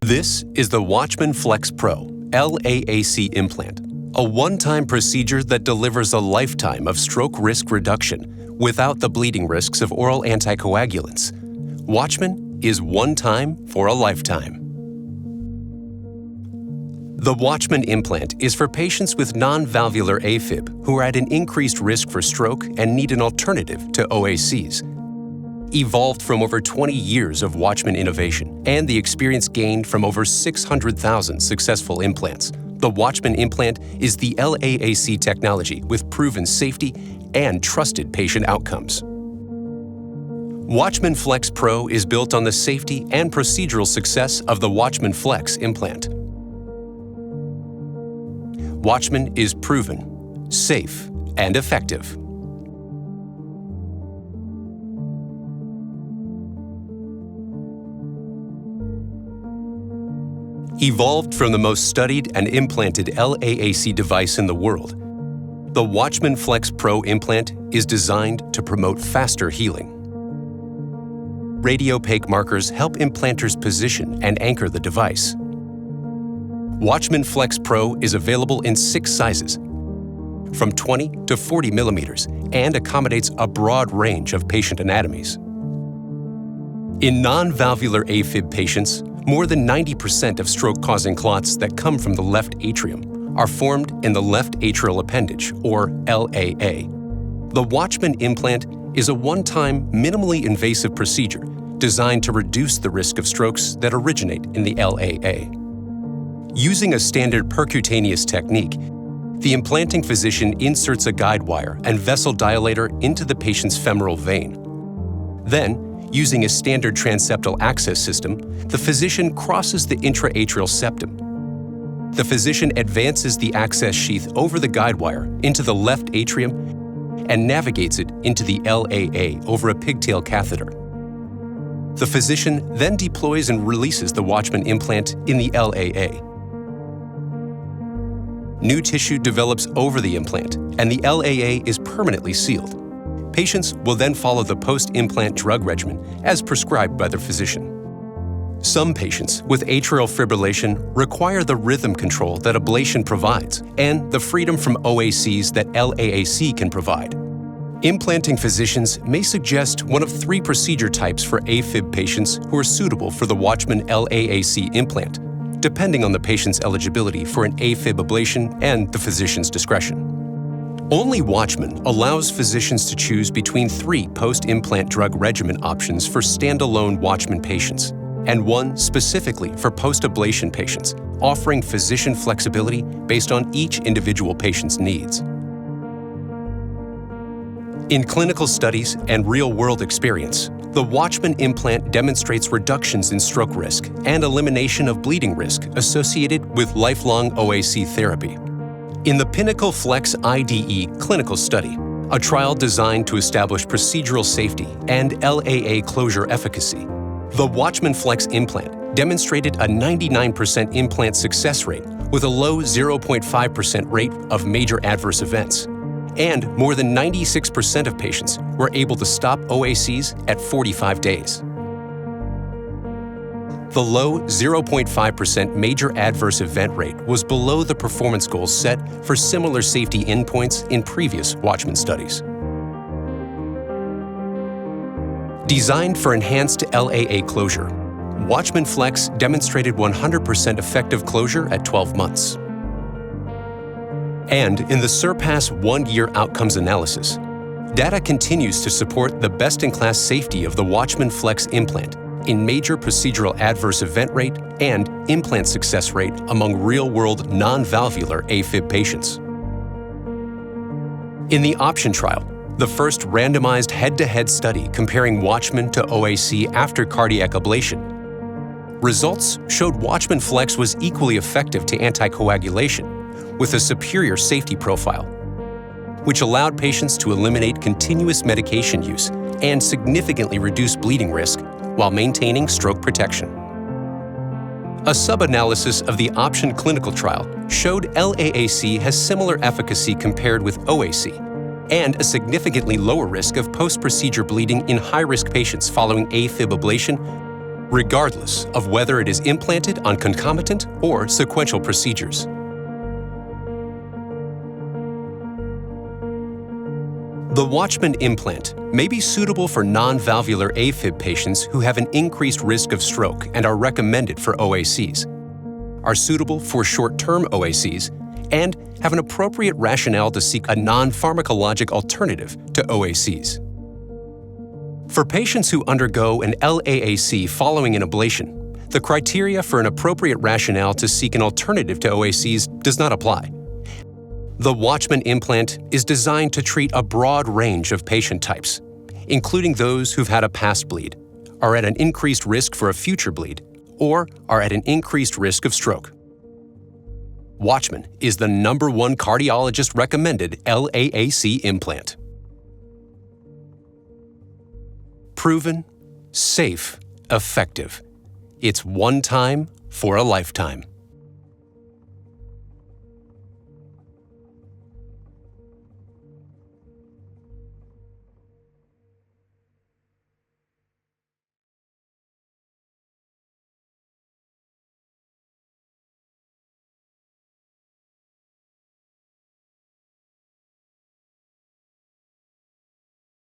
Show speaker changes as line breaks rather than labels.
This is the WATCHMAN FLX Pro LAAC implant, a one-time procedure that delivers a lifetime of stroke risk reduction without the bleeding risks of oral anticoagulants. WATCHMAN is one time for a lifetime. The WATCHMAN implant is for patients with non-valvular AFib who are at an increased risk for stroke and need an alternative to OACs. Evolved from over 20 years of WATCHMAN innovation and the experience gained from over 600,000 successful implants, the WATCHMAN implant is the LAAC technology with proven safety and trusted patient outcomes. WATCHMAN FLX Pro is built on the safety and procedural success of the WATCHMAN FLX implant. WATCHMAN is proven, safe, and effective. Evolved from the most studied and implanted LAAC device in the world, the WATCHMAN FLX Pro implant is designed to promote faster healing. Radiopaque markers help implanters position and anchor the device. WATCHMAN FLX Pro is available in 6 sizes, from 20 to 40 millimeters, and accommodates a broad range of patient anatomies. In non-valvular AFib patients, more than 90% of stroke-causing clots that come from the left atrium are formed in the left atrial appendage, or LAA. The WATCHMAN implant is a one-time, minimally invasive procedure designed to reduce the risk of strokes that originate in the LAA. Using a standard percutaneous technique, the implanting physician inserts a guide wire and vessel dilator into the patient's femoral vein. Then, using a standard transeptal access system, the physician crosses the intraatrial septum. The physician advances the access sheath over the guide wire into the left atrium and navigates it into the LAA over a pigtail catheter. The physician then deploys and releases the WATCHMAN implant in the LAA. New tissue develops over the implant, and the LAA is permanently sealed. Patients will then follow the post-implant drug regimen as prescribed by their physician. Some patients with atrial fibrillation require the rhythm control that ablation provides and the freedom from OACs that LAAC can provide. Implanting physicians may suggest one of 3 procedure types for AFib patients who are suitable for the WATCHMAN LAAC implant, depending on the patient's eligibility for an AFib ablation and the physician's discretion. Only WATCHMAN allows physicians to choose between 3 post-implant drug regimen options for standalone WATCHMAN patients, and 1 specifically for post-ablation patients, offering physician flexibility based on each individual patient's needs. In clinical studies and real-world experience, the WATCHMAN implant demonstrates reductions in stroke risk and elimination of bleeding risk associated with lifelong OAC therapy. In the Pinnacle FLX IDE clinical study, a trial designed to establish procedural safety and LAA closure efficacy, the WATCHMAN FLX implant demonstrated a 99% implant success rate with a low 0.5% rate of major adverse events, and more than 96% of patients were able to stop OACs at 45 days. The low 0.5% major adverse event rate was below the performance goals set for similar safety endpoints in previous WATCHMAN studies. Designed for enhanced LAA closure, WATCHMAN FLX demonstrated 100% effective closure at 12 months. And in the SURPASS 1-year outcomes analysis, data continues to support the best-in-class safety of the WATCHMAN FLX implant in major procedural adverse event rate and implant success rate among real-world non-valvular AFib patients. In the OPTION trial, the first randomized head-to-head study comparing WATCHMAN to OAC after cardiac ablation, results showed WATCHMAN FLX was equally effective to anticoagulation with a superior safety profile, which allowed patients to eliminate continuous medication use and significantly reduce bleeding risk while maintaining stroke protection. A sub-analysis of the OPTION clinical trial showed LAAC has similar efficacy compared with OAC and a significantly lower risk of post-procedure bleeding in high-risk patients following AFib ablation regardless of whether it is implanted on concomitant or sequential procedures. The WATCHMAN implant may be suitable for non-valvular AFib patients who have an increased risk of stroke and are recommended for OACs, are suitable for short-term OACs, and have an appropriate rationale to seek a non-pharmacologic alternative to OACs. For patients who undergo an LAAC following an ablation, the criteria for an appropriate rationale to seek an alternative to OACs does not apply. The WATCHMAN implant is designed to treat a broad range of patient types, including those who've had a past bleed, are at an increased risk for a future bleed, or are at an increased risk of stroke. WATCHMAN is the #1 cardiologist-recommended LAAC implant. Proven, safe, effective. It's one time for a lifetime.